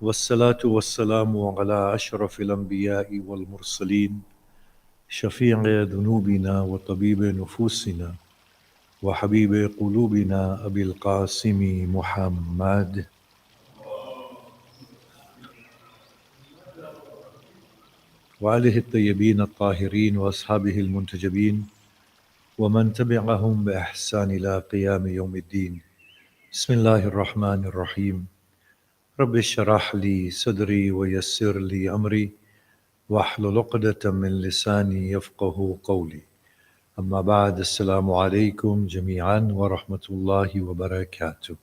والصلاة والسلام على أشرف الأنبياء والمرسلين شفيع ذنوبنا وطبيب نفوسنا وحبيب قلوبنا أبي القاسم محمد وآله الطيبين الطاهرين وأصحابه المنتجبين ومن تبعهم بإحسان إلى قيام يوم الدين. بسم الله الرحمن الرحيم. رب اشرح لي صدري ويسر لي أمري واحلل عقدة من لساني يفقه قولي. أما بعد، السلام عليكم جميعا ورحمة الله وبركاته.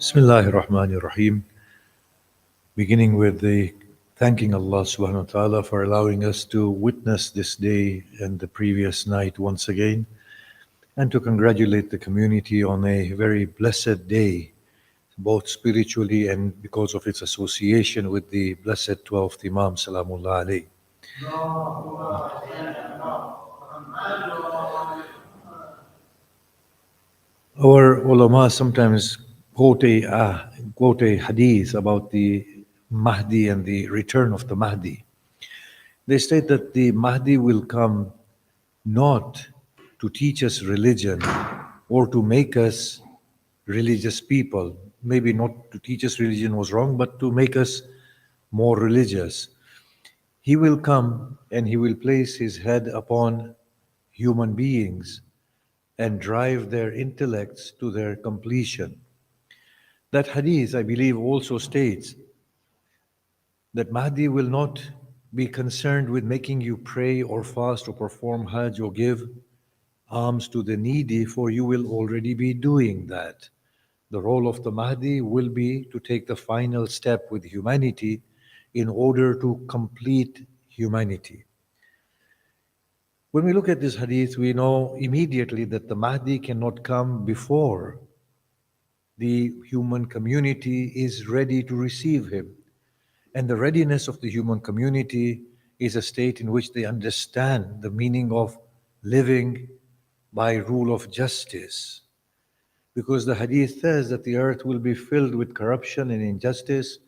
بسم الله الرحمن الرحيم. Beginning with the thanking Allah subhanahu wa ta'ala for allowing us to witness this day and the previous night once again, and to congratulate the community on a very blessed day, both spiritually and because of its association with the blessed 12th Imam Salamullah alayhi. Our ulama sometimes quote a hadith about the Mahdi and the return of the Mahdi. They state that the Mahdi will come not to teach us religion or to make us religious people. Maybe not to teach us religion was wrong, but to make us more religious. He will come and he will place his head upon human beings and drive their intellects to their completion. That hadith, I believe, also states that Mahdi will not be concerned with making you pray or fast or perform Hajj or give alms to the needy, for you will already be doing that. The role of the Mahdi will be to take the final step with humanity in order to complete humanity. When we look at this hadith, we know immediately that the Mahdi cannot come before the human community is ready to receive him. And the readiness of the human community is a state in which they understand the meaning of living by rule of justice. Because the hadith says that the earth will be filled with corruption and injustice,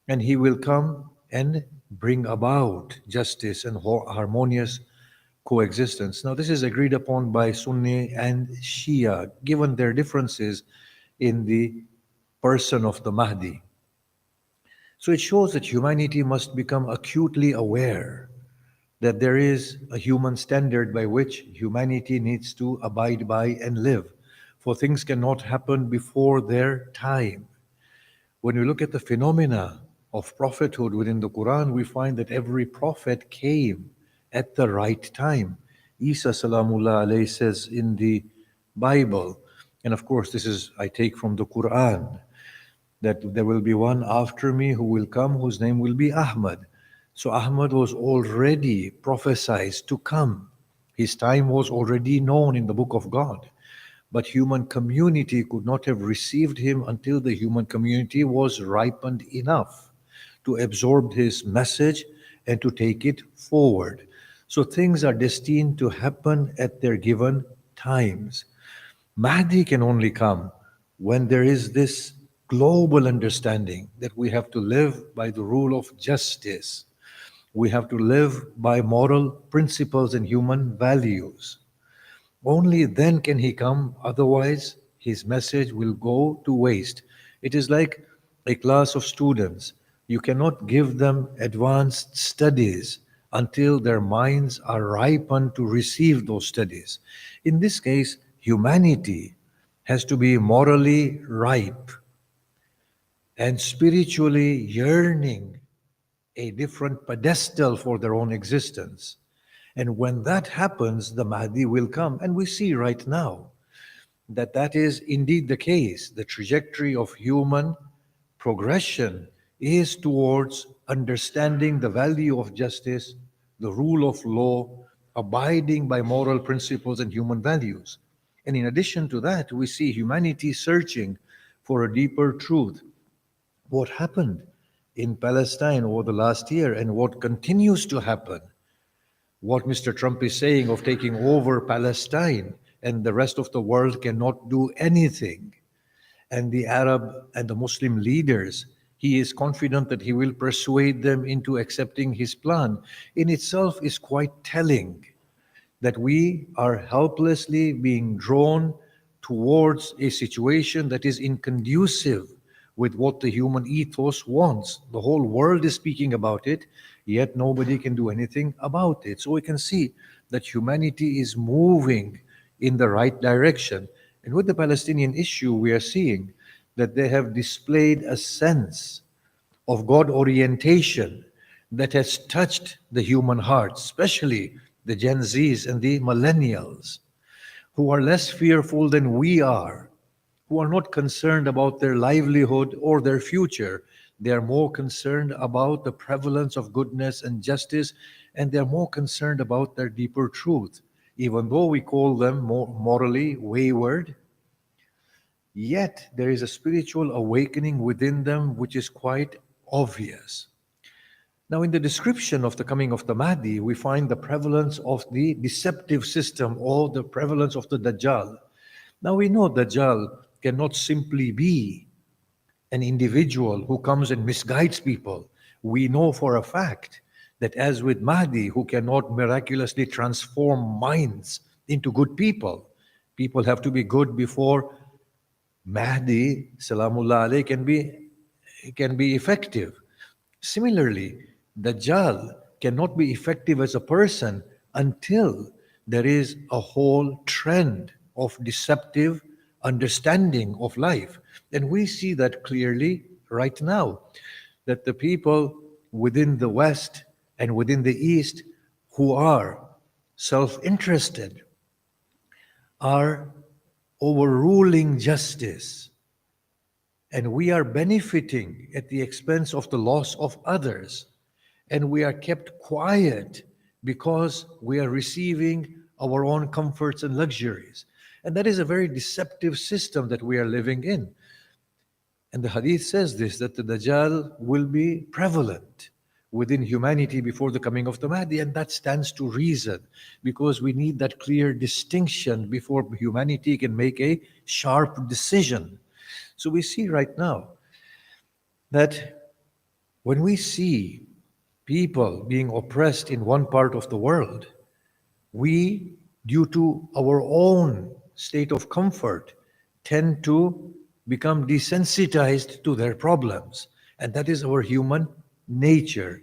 and he will come and bring about justice and harmonious coexistence. Now, this is agreed upon by Sunni and Shia, given their differences in the person of the Mahdi. So it shows that humanity must become acutely aware that there is a human standard by which humanity needs to abide by and live, for things cannot happen before their time. When we look at the phenomena of prophethood within the Quran, we find that every prophet came at the right time. Isa salamullah alayhi says in the Bible, and of course this is I take from the Quran, that there will be one after me who will come whose name will be Ahmad. So Ahmad was already prophesied to come. His time was already known in the book of God. But human community could not have received him until the human community was ripened enough to absorb his message and to take it forward. So things are destined to happen at their given times. Mahdi can only come when there is this global understanding that we have to live by the rule of justice. We have to live by moral principles and human values. Only then can he come, otherwise his message will go to waste. It is like a class of students. You cannot give them advanced studies until their minds are ripened to receive those studies. In this case, humanity has to be morally ripe and spiritually yearning a different pedestal for their own existence. And when that happens, the Mahdi will come. And we see right now that that is indeed the case. The trajectory of human progression is towards understanding the value of justice, the rule of law, abiding by moral principles and human values. And in addition to that, we see humanity searching for a deeper truth. What happened in Palestine over the last year and what continues to happen, what Mr. Trump is saying of taking over Palestine and the rest of the world cannot do anything. and the Arab and the Muslim leaders, he is confident that he will persuade them into accepting his plan, in itself is quite telling that we are helplessly being drawn towards a situation that is inconducive with what the human ethos wants. The whole world is speaking about it, yet nobody can do anything about it. So we can see that humanity is moving in the right direction. And with the Palestinian issue, we are seeing that they have displayed a sense of God orientation that has touched the human heart, especially the Gen Zs and the millennials, who are less fearful than we are, who are not concerned about their livelihood or their future. They are more concerned about the prevalence of goodness and justice, and they are more concerned about their deeper truth. Even though we call them more morally wayward, yet there is a spiritual awakening within them which is quite obvious. Now, in the description of the coming of the Mahdi, we find the prevalence of the deceptive system or the prevalence of the Dajjal. Now, we know Dajjal cannot simply be an individual who comes and misguides people. We know for a fact that, as with Mahdi, who cannot miraculously transform minds into good people, people have to be good before Mahdi, Salamullah alayh, can be effective. Similarly, Dajjal cannot be effective as a person until there is a whole trend of deceptive understanding of life. And we see that clearly right now, that the people within the West and within the East who are self-interested are overruling justice, and we are benefiting at the expense of the loss of others, and we are kept quiet because we are receiving our own comforts and luxuries. And that is a very deceptive system that we are living in. And the hadith says this, that the Dajjal will be prevalent within humanity before the coming of the Mahdi, and that stands to reason, because we need that clear distinction before humanity can make a sharp decision. So we see right now that when we see people being oppressed in one part of the world, we, due to our own state of comfort, tend to become desensitized to their problems. And that is our human nature.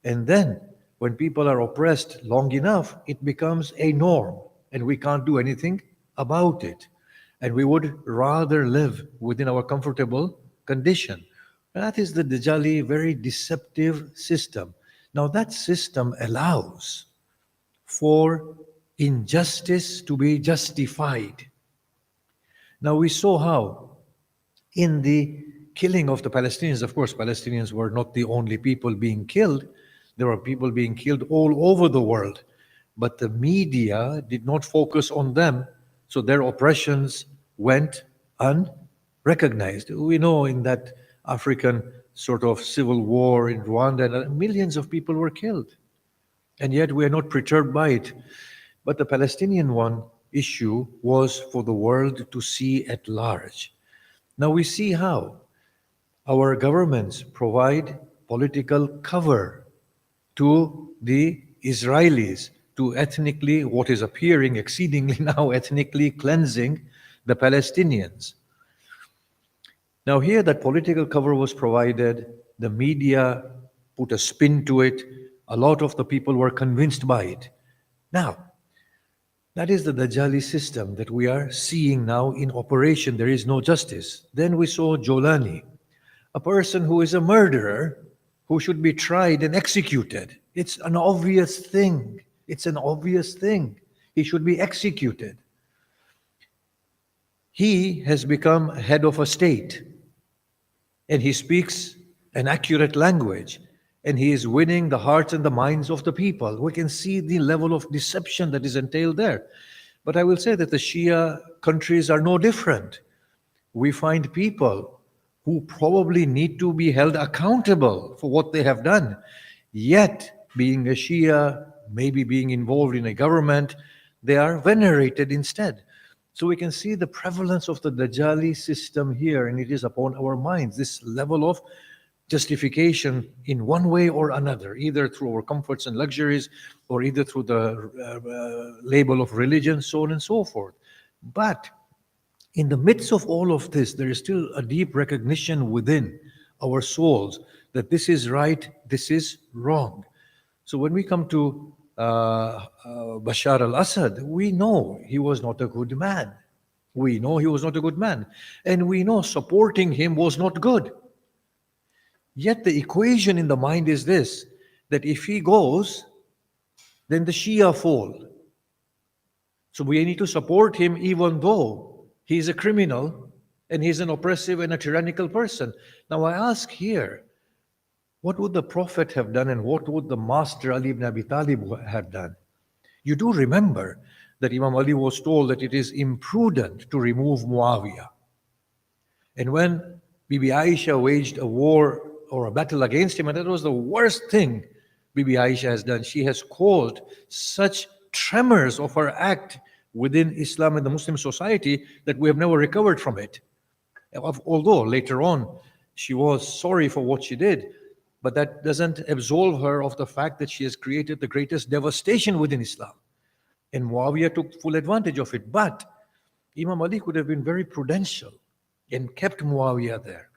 And then, when people are oppressed long enough, it becomes a norm, and we can't do anything about it. And we would rather live within our comfortable condition. That is the Dajjali very deceptive system. Now, that system allows for injustice to be justified. Now, we saw how in the killing of the Palestinians, of course, Palestinians were not the only people being killed. There were people being killed all over the world. But the media did not focus on them, so their oppressions went unrecognized. We know in that African sort of civil war in Rwanda, millions of people were killed. And yet we are not perturbed by it. But the Palestinian issue was for the world to see at large. Now we see how our governments provide political cover to the Israelis to ethnically, what is appearing exceedingly now, ethnically cleansing the Palestinians. Now here that political cover was provided, the media put a spin to it, a lot of the people were convinced by it. Now, that is the Dajjali system that we are seeing now in operation. There is no justice. Then we saw Jolani, a person who is a murderer, who should be tried and executed. It's an obvious thing. It's an obvious thing. He should be executed. He has become head of a state, and he speaks an accurate language, and he is winning the hearts and the minds of the people. We can see the level of deception that is entailed there. But I will say that the Shia countries are no different. We find people who probably need to be held accountable for what they have done. Yet, being a Shia, maybe being involved in a government, they are venerated instead. So we can see the prevalence of the Dajjali system here, and it is upon our minds, this level of justification in one way or another, either through our comforts and luxuries, or either through the label of religion, so on and so forth. But in the midst of all of this, there is still a deep recognition within our souls that this is right, this is wrong. So when we come to Bashar al-Assad, we know he was not a good man. We know he was not a good man. And we know supporting him was not good. Yet the equation in the mind is this, that if he goes, then the Shia fall. So we need to support him even though he is a criminal and he's an oppressive and a tyrannical person. Now I ask here, what would the Prophet have done and what would the Master Ali ibn Abi Talib have done? You do remember that Imam Ali was told that it is imprudent to remove Muawiyah. And when Bibi Aisha waged a war or a battle against him, and that was the worst thing Bibi Aisha has done. She has caused such tremors of her act within Islam and the Muslim society that we have never recovered from it. Although later on she was sorry for what she did, but that doesn't absolve her of the fact that she has created the greatest devastation within Islam. And Muawiyah took full advantage of it. But Imam Ali could have been very prudential and kept Muawiyah there.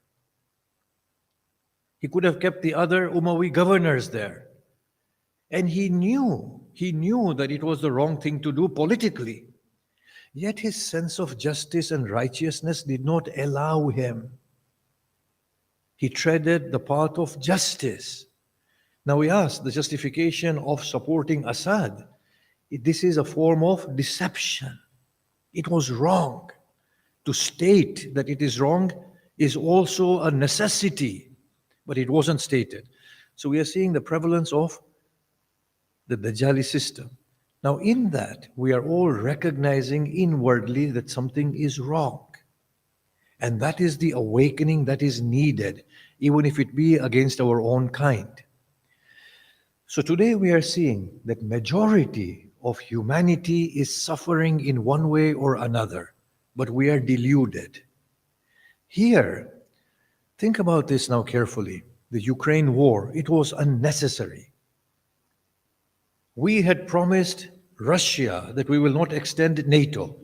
He could have kept the other Umayyi governors there. And he knew that it was the wrong thing to do politically. Yet his sense of justice and righteousness did not allow him. He treaded the path of justice. Now we ask the justification of supporting Assad. This is a form of deception. It was wrong. To state that it is wrong is also a necessity, but it wasn't stated. So we are seeing the prevalence of the Dajjali system. Now in that, we are all recognizing inwardly that something is wrong. And that is the awakening that is needed, even if it be against our own kind. So today we are seeing that majority of humanity is suffering in one way or another, but we are deluded. Here, think about this now carefully. The Ukraine war, it was unnecessary. We had promised Russia that we will not extend NATO.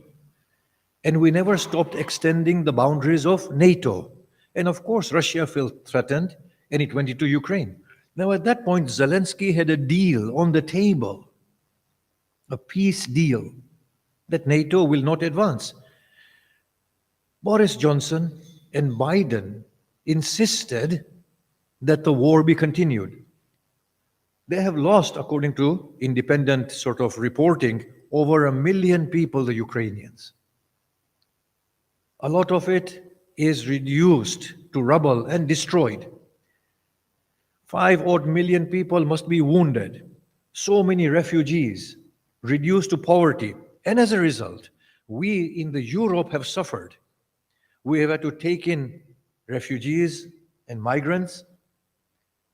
And we never stopped extending the boundaries of NATO. And of course, Russia felt threatened and it went into Ukraine. Now at that point, Zelensky had a deal on the table, a peace deal, that NATO will not advance. Boris Johnson and Biden insisted that the war be continued. They have lost, according to independent sort of reporting, over 1 million people, the Ukrainians. A lot of it is reduced to rubble and destroyed. 5 odd million people must be wounded. So many refugees, reduced to poverty. And as a result, we in the Europe have suffered. We have had to take in refugees and migrants.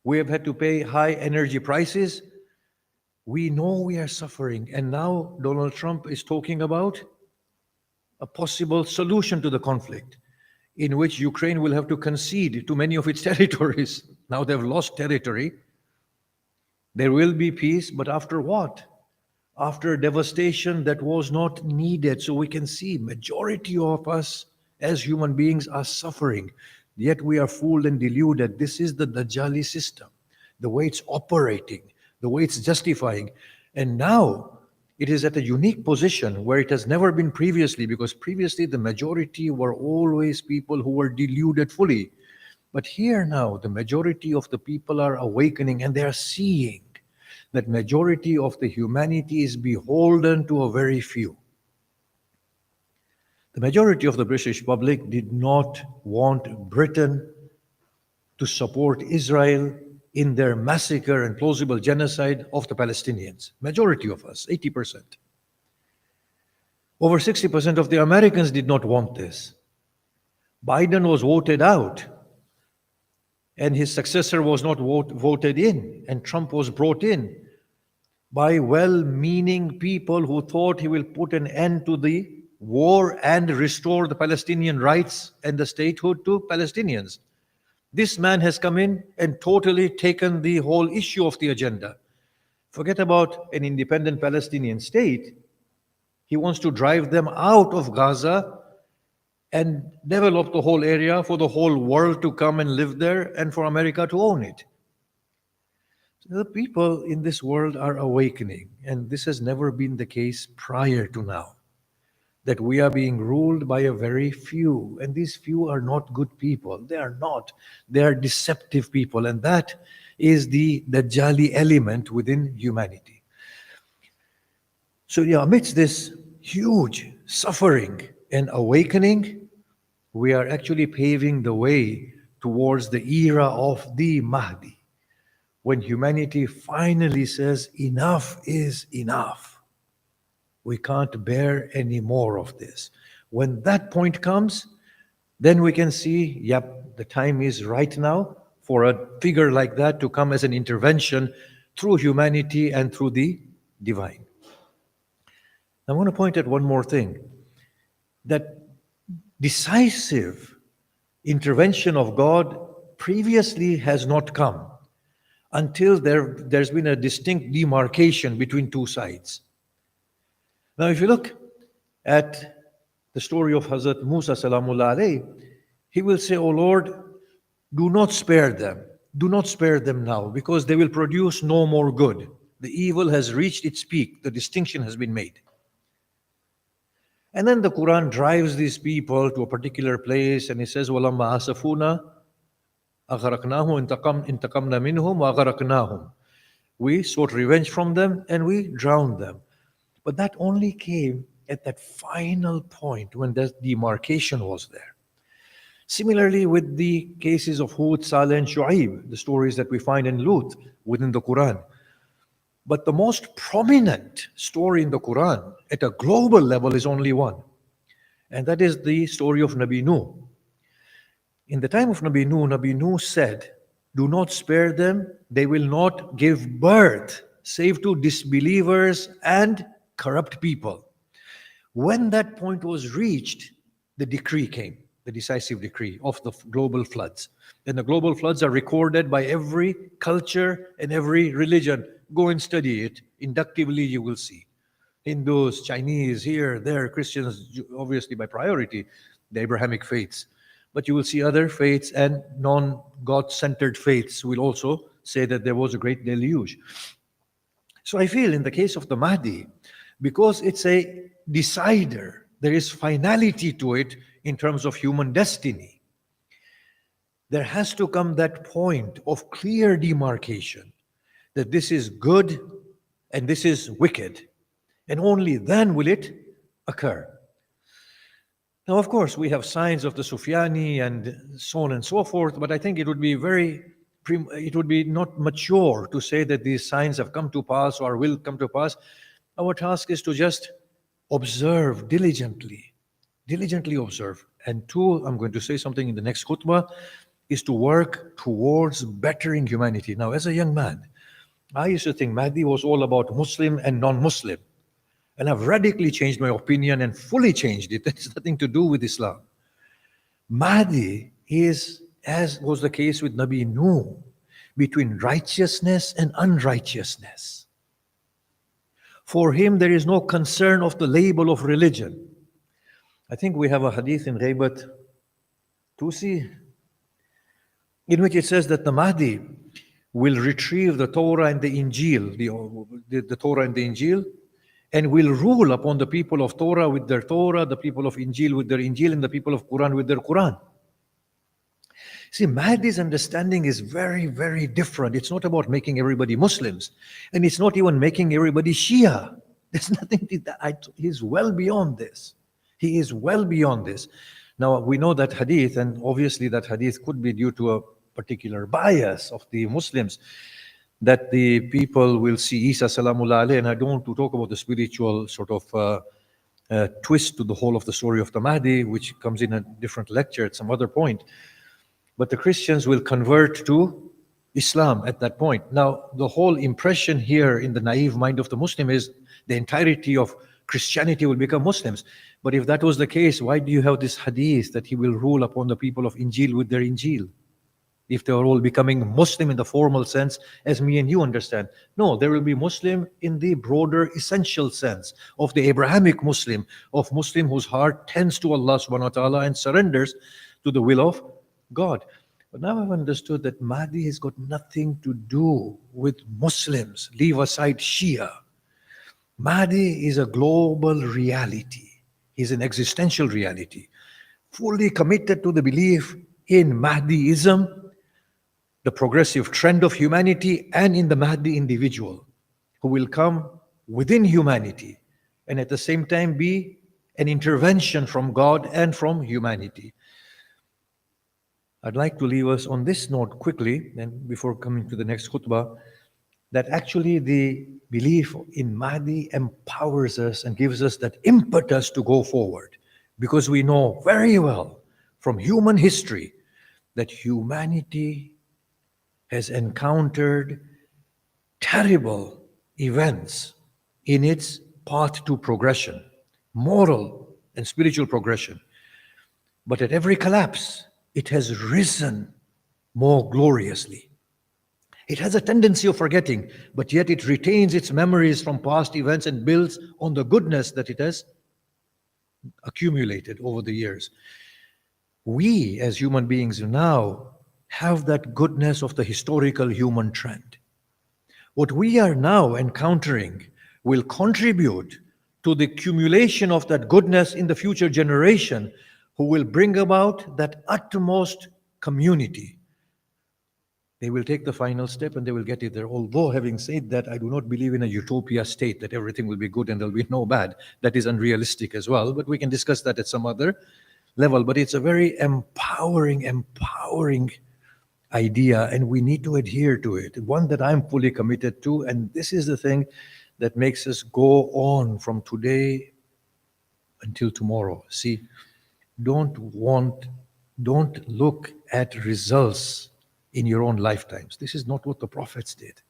We have had to pay high energy prices. We know we are suffering. And now Donald Trump is talking about a possible solution to the conflict in which Ukraine will have to concede to many of its territories. Now they've lost territory. There will be peace, but after what? After devastation that was not needed. So we can see majority of us as human beings are suffering. Yet we are fooled and deluded. This is the Dajjali system, the way it's operating, the way it's justifying. And now it is at a unique position where it has never been previously, because previously the majority were always people who were deluded fully. But here now, the majority of the people are awakening and they are seeing that majority of the humanity is beholden to a very few. The majority of the British public did not want Britain to support Israel in their massacre and plausible genocide of the Palestinians. Majority of us, 80%. Over 60% of the Americans did not want this. Biden was voted out, and his successor was not voted in, and Trump was brought in by well-meaning people who thought he will put an end to the war and restore the Palestinian rights and the statehood to Palestinians. This man has come in and totally taken the whole issue of the agenda. Forget about an independent Palestinian state. He wants to drive them out of Gaza and develop the whole area for the whole world to come and live there and for America to own it. The people in this world are awakening, and this has never been the case prior to now, that we are being ruled by a very few, and these few are not good people. They are not. They are deceptive people, and that is the Dajjali element within humanity. So amidst this huge suffering and awakening, we are actually paving the way towards the era of the Mahdi, when humanity finally says, enough is enough. We can't bear any more of this. When that point comes, then we can see, yep, the time is right now for a figure like that to come as an intervention through humanity and through the divine. I want to point out one more thing, that decisive intervention of God previously has not come until there's been a distinct demarcation between two sides. Now, if you look at the story of Hazrat Musa salamullah alayhi, he will say, "O Lord, do not spare them. Do not spare them now, because they will produce no more good. The evil has reached its peak. The distinction has been made." And then the Quran drives these people to a particular place, and it says, وَلَمَّا أَسَفُونَا أَغْرَقْنَاهُمْ انتقمنا منهم وَأَغْرَقْنَاهُم. We sought revenge from them and we drowned them. But that only came at that final point when the demarcation was there. Similarly, with the cases of Hud, Saleh, and Shu'aib, the stories that we find in Lut within the Quran. But the most prominent story in the Quran at a global level is only one, and that is the story of Nabi Nuh. In the time of Nabi Nuh said, "Do not spare them, they will not give birth save to disbelievers and corrupt people." When that point was reached, the decree came, the decisive decree of the global floods. And the global floods are recorded by every culture and every religion. Go and study it. Inductively, you will see. Hindus, Chinese, here, there, Christians, obviously by priority, the Abrahamic faiths. But you will see other faiths and non-God-centered faiths will also say that there was a great deluge. So I feel in the case of the Mahdi, because it's a decider, there is finality to it in terms of human destiny. There has to come that point of clear demarcation that this is good and this is wicked, and only then will it occur. Now, of course, we have signs of the Sufyani and so on and so forth, but I think it would be not mature to say that these signs have come to pass or will come to pass. Our task is to just observe diligently observe. And two, I'm going to say something in the next khutbah, is to work towards bettering humanity. Now, as a young man, I used to think Mahdi was all about Muslim and non-Muslim. And I've radically changed my opinion and fully changed it. It's nothing to do with Islam. Mahdi is, as was the case with Nabi Nuh, between righteousness and unrighteousness. For him, there is no concern of the label of religion. I think we have a hadith in Ghaybat Tusi, in which it says that the Mahdi will retrieve the Torah and the Injil, the Torah and the Injil, and will rule upon the people of Torah with their Torah, the people of Injil with their Injil, and the people of Quran with their Quran. See, Mahdi's understanding is very, very different. It's not about making everybody Muslims, and it's not even making everybody Shia. There's nothing to that. He's well beyond this. He is well beyond this. Now, we know that hadith, and obviously that hadith could be due to a particular bias of the Muslims, that the people will see Isa salamullah alayhi, and I don't want to talk about the spiritual sort of twist to the whole of the story of the Mahdi, which comes in a different lecture at some other point. But the Christians will convert to Islam at that point. Now, the whole impression here in the naive mind of the Muslim is the entirety of Christianity will become Muslims. But if that was the case, why do you have this hadith that he will rule upon the people of Injil with their Injil? If they are all becoming Muslim in the formal sense, as me and you understand. No, there will be Muslim in the broader essential sense of the Abrahamic Muslim, of Muslim whose heart tends to Allah subhanahu wa ta'ala and surrenders to the will of God. But now I've understood that Mahdi has got nothing to do with Muslims. Leave aside Shia. Mahdi is a global reality. He's an existential reality. Fully committed to the belief in Mahdiism, the progressive trend of humanity, and in the Mahdi individual who will come within humanity and at the same time be an intervention from God and from humanity. I'd like to leave us on this note quickly, and before coming to the next khutbah, that actually the belief in Mahdi empowers us and gives us that impetus to go forward, because we know very well from human history that humanity has encountered terrible events in its path to progression, moral and spiritual progression. But at every collapse, it has risen more gloriously. It has a tendency of forgetting, but yet it retains its memories from past events and builds on the goodness that it has accumulated over the years. We, as human beings now, have that goodness of the historical human trend. What we are now encountering will contribute to the accumulation of that goodness in the future generation, who will bring about that utmost community. They will take the final step and they will get it there. Although, having said that, I do not believe in a utopia state that everything will be good and there will be no bad. That is unrealistic as well, but we can discuss that at some other level. But it's a very empowering idea, and we need to adhere to it. One that I'm fully committed to, and this is the thing that makes us go on from today until tomorrow. See, don't look at results in your own lifetimes. This is not what the prophets did.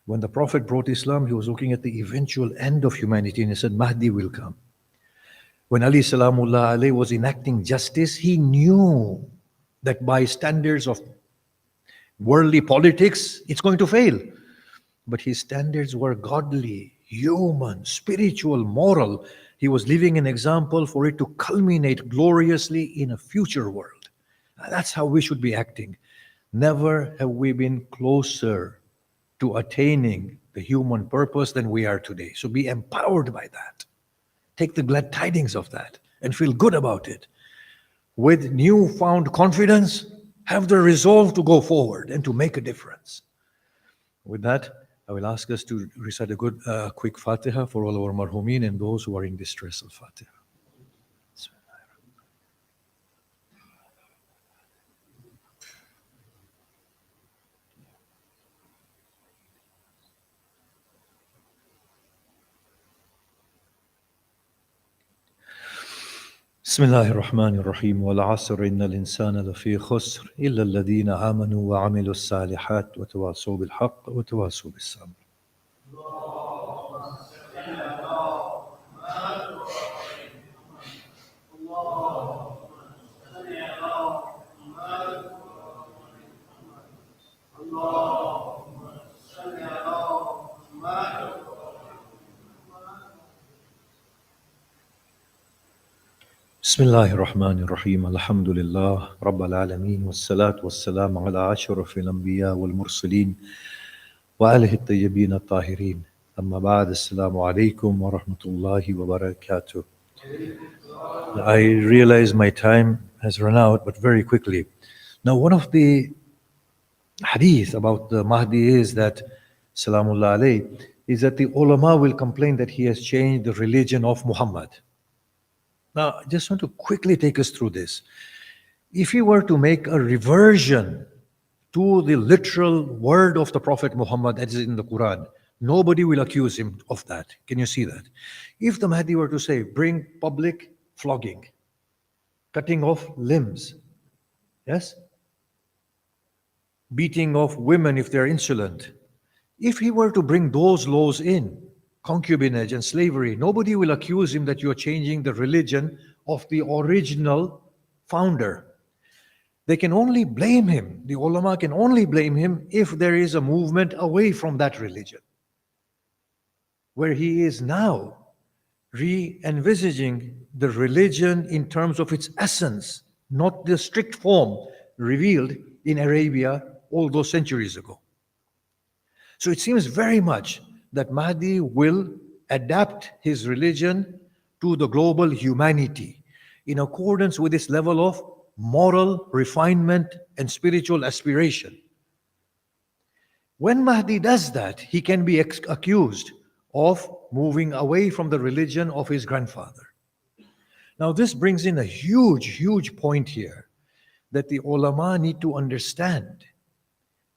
When the Prophet brought Islam, he was looking at the eventual end of humanity, and he said, Mahdi will come. When Ali Salamullah alayhi was enacting justice, he knew that by standards of worldly politics, it's going to fail. But his standards were godly, human, spiritual, moral. He was living an example for it to culminate gloriously in a future world. That's how we should be acting. Never have we been closer to attaining the human purpose than we are today. So be empowered by that. Take the glad tidings of that and feel good about it. With newfound confidence, have the resolve to go forward and to make a difference. With that, I will ask us to recite a quick Fatiha for all our marhumin and those who are in distress. Al-Fatiha. بسم الله الرحمن الرحيم والعصر إن الإنسان لفي خسر إلا الذين آمنوا وعملوا الصالحات وتواصوا بالحق وتواصوا بالصبر. بسم الله الرحمن الرحيم الحمد لله رب العالمين والصلاة والسلام على أشرف الأنبياء والمرسلين وآله الطيبين الطاهرين أما بعد السلام عليكم ورحمة الله وبركاته. I realize my time has run out, but very quickly. Now, one of the hadith about the Mahdi is that, Salamullah alayhi, is that the ulama will complain that he has changed the religion of Muhammad. Now, I just want to quickly take us through this. If he were to make a reversion to the literal word of the Prophet Muhammad as is in the Quran, nobody will accuse him of that. Can you see that? If the Mahdi were to say, bring public flogging, cutting off limbs, yes? Beating of women if they're insolent. If he were to bring those laws in, concubinage and slavery, nobody will accuse him that you're changing the religion of the original founder. They can only blame him, the ulama can only blame him if there is a movement away from that religion. Where he is now re-envisaging the religion in terms of its essence, not the strict form revealed in Arabia all those centuries ago. So it seems very much that Mahdi will adapt his religion to the global humanity in accordance with this level of moral refinement and spiritual aspiration. When Mahdi does that, he can be accused of moving away from the religion of his grandfather. Now, this brings in a huge point here that the ulama need to understand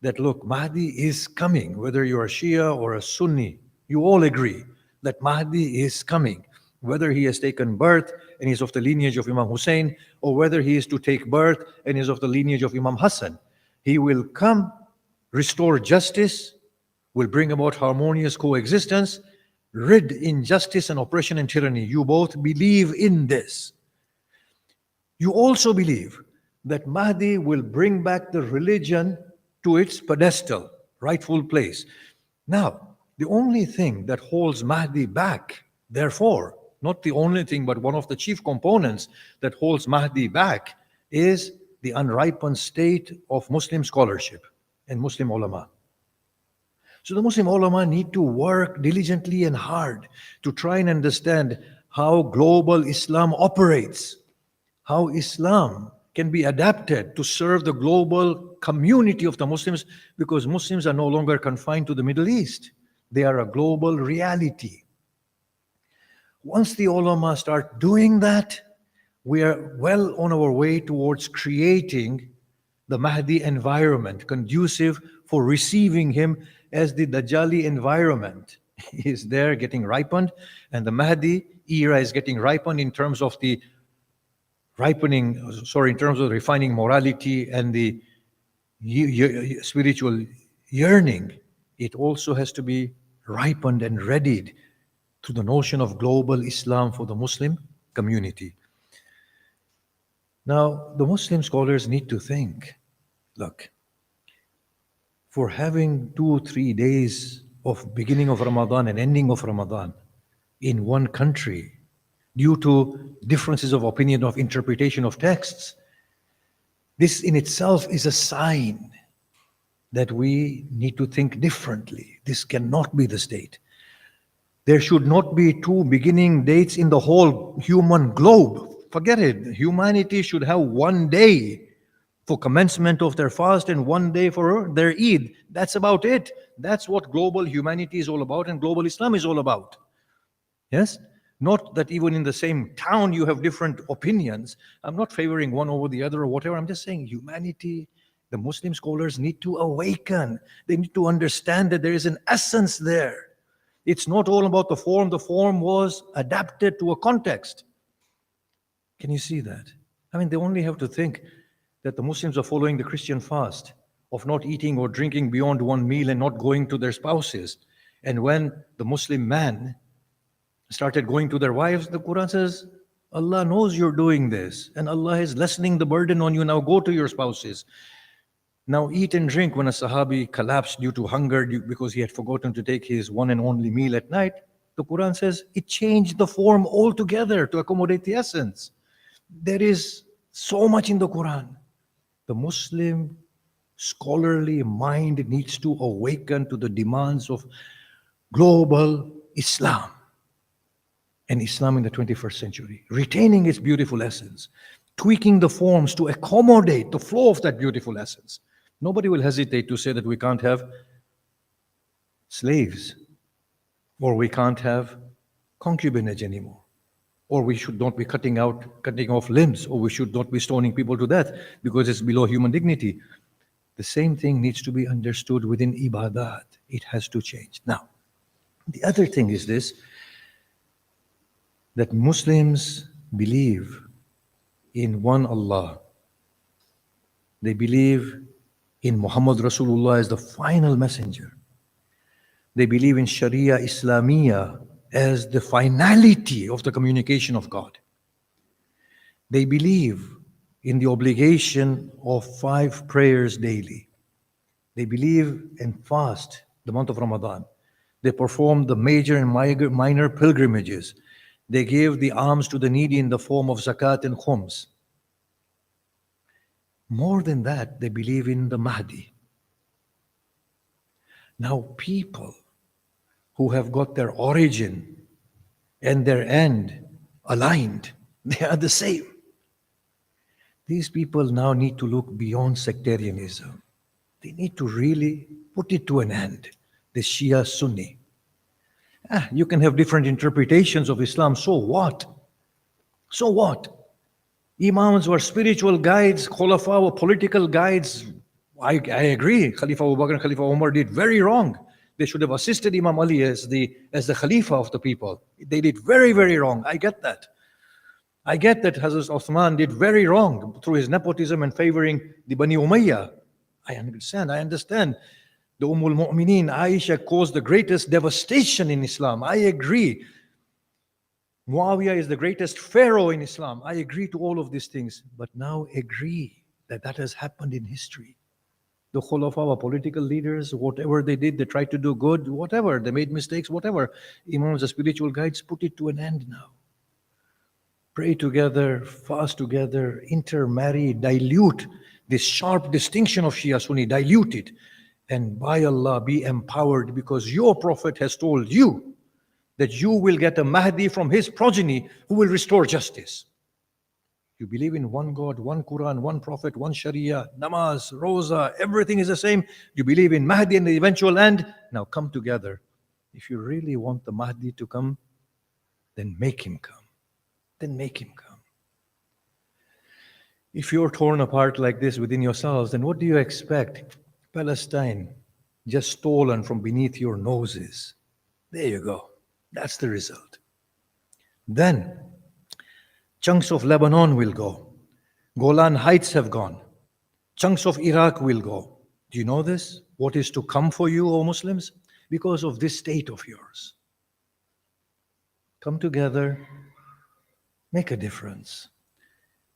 that, look, Mahdi is coming. Whether you're a Shia or a Sunni, you all agree that Mahdi is coming. Whether he has taken birth and is of the lineage of Imam Hussein, or whether he is to take birth and is of the lineage of Imam Hassan, he will come, restore justice, will bring about harmonious coexistence, rid injustice and oppression and tyranny. You both believe in this. You also believe that Mahdi will bring back the religion to its pedestal, rightful place. Now, the only thing that holds Mahdi back, therefore, not the only thing, but one of the chief components that holds Mahdi back is the unripened state of Muslim scholarship and Muslim ulama. So the Muslim ulama need to work diligently and hard to try and understand how global Islam operates, how Islam can be adapted to serve the global community of the Muslims, because Muslims are no longer confined to the Middle East. They are a global reality. Once the ulama start doing that, we are well on our way towards creating the Mahdi environment conducive for receiving him, as the Dajjali environment is there getting ripened, and the Mahdi era is getting ripened in terms of the refining morality and the spiritual yearning. It also has to be ripened and readied to the notion of global Islam for the Muslim community. Now, the Muslim scholars need to think, look, for having 2-3 days of beginning of Ramadan and ending of Ramadan in one country due to differences of opinion of interpretation of texts, this in itself is a sign that we need to think differently. This cannot be the state. There should not be 2 beginning dates in the whole human globe. Forget it. Humanity should have 1 day for commencement of their fast and 1 day for their Eid. That's about it. That's what global humanity is all about and global Islam is all about. Yes? Not that even in the same town you have different opinions. I'm not favoring one over the other or whatever. I'm just saying humanity, the Muslim scholars need to awaken. They need to understand that there is an essence there. It's not all about the form. The form was adapted to a context. Can you see that? I mean, they only have to think that the Muslims are following the Christian fast of not eating or drinking beyond 1 meal and not going to their spouses. And when the Muslim man started going to their wives, the Quran says, Allah knows you're doing this and Allah is lessening the burden on you. Now go to your spouses. Now eat and drink. When a Sahabi collapsed due to hunger because he had forgotten to take his one and only meal at night, the Quran says it changed the form altogether to accommodate the essence. There is so much in the Quran. The Muslim scholarly mind needs to awaken to the demands of global Islam and Islam in the 21st century, retaining its beautiful essence, tweaking the forms to accommodate the flow of that beautiful essence. Nobody will hesitate to say that we can't have slaves, or we can't have concubinage anymore, or we should not be cutting off limbs, or we should not be stoning people to death because it's below human dignity. The same thing needs to be understood within ibadat. It has to change. Now, the other thing is this, that Muslims believe in one Allah. They believe in Muhammad Rasulullah as the final messenger. They believe in Sharia Islamiyah as the finality of the communication of God. They believe in the obligation of 5 prayers daily. They believe and fast the month of Ramadan. They perform the major and minor pilgrimages. They give the alms to the needy in the form of zakat and khums. More than that, they believe in the Mahdi. Now, people who have got their origin and their end aligned, they are the same. These people now need to look beyond sectarianism. They need to really put it to an end, the Shia Sunni. You can have different interpretations of Islam, so what? So what? Imams were spiritual guides, Khulafa were political guides. I agree, Khalifa Abu Bakr and Khalifa Umar did very wrong. They should have assisted Imam Ali as the Khalifa of the people. They did very, very wrong. I get that. I get that Hazrat Uthman did very wrong through his nepotism and favoring the Bani Umayyah. I understand. The Mu'mineen, Aisha, caused the greatest devastation in Islam. I agree. Muawiyah is the greatest pharaoh in Islam. I agree to all of these things. But now agree that that has happened in history. The Khulafa were political leaders. Whatever they did, they tried to do good. Whatever, they made mistakes. Whatever. Imams are spiritual guides. Put it to an end now. Pray together, fast together, intermarry, dilute this sharp distinction of Shia Sunni, dilute it. And by Allah, be empowered, because your Prophet has told you that you will get a Mahdi from his progeny who will restore justice. You believe in one God, one Quran, one Prophet, one Sharia, namaz, roza, everything is the same. You believe in Mahdi and the eventual end. Now come together. If you really want the Mahdi to come, then make him come. Then make him come. If you're torn apart like this within yourselves, then what do you expect? Palestine just stolen from beneath your noses. There you go. That's the result. Then chunks of Lebanon will go. Golan Heights have gone. Chunks of Iraq will go. Do you know this? What is to come for you, O Muslims? Because of this state of yours. Come together, make a difference.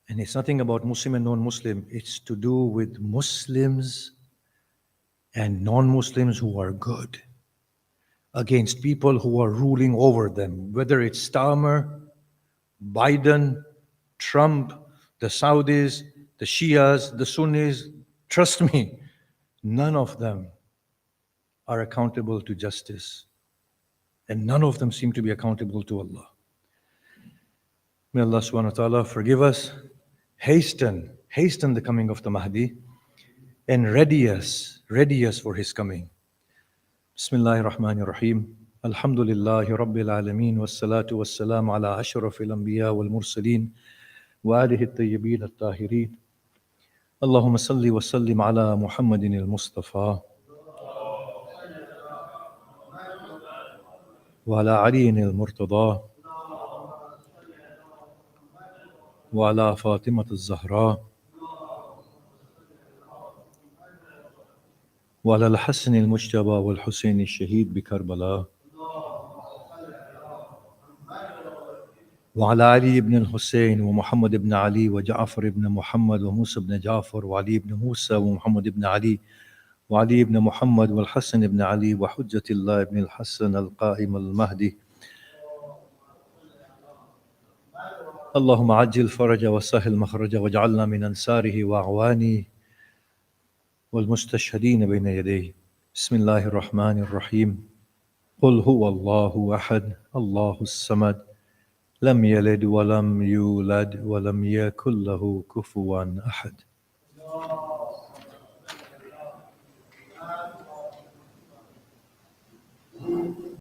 And it's nothing about Muslim and non-Muslim. It's to do with Muslims and non-Muslims who are good against people who are ruling over them, whether it's Starmer, Biden, Trump, the Saudis, the Shias, the Sunnis. Trust me, none of them are accountable to justice, and none of them seem to be accountable to Allah. May Allah subhanahu wa ta'ala forgive us, hasten the coming of the Mahdi, and ready us for his coming. Bismillahir Rahmanir Rahim. Alhamdulillahi Rabbil Alameen. Wassalatu wassalamu ala ashrafil anbiya wal mursaleen wa alihi at-tayyibin at-tahirin. Allahumma salli wa sallim ala Muhammadin al-Mustafa wa ala aliyin al-Murtada wa ala Fatimat al-Zahra وعلى الحسن المجتبى والحسين الشهيد بكربلاء وعلى علي بن الحسين ومحمد بن علي وجعفر بن محمد وموسى بن جعفر وعلي بن موسى ومحمد بن علي وعلي بن محمد والحسن بن علي وحجة الله بن الحسن القائم المهدي. اللهم عجل فرج وسهل مخرج واجعلنا من أنصاره وأعوانه والمستشهدين بين يديه. بسم الله الرحمن الرحيم. قل هو الله أحد الله الصمد لم يلد ولم يولد ولم يكن له كفوا أحد.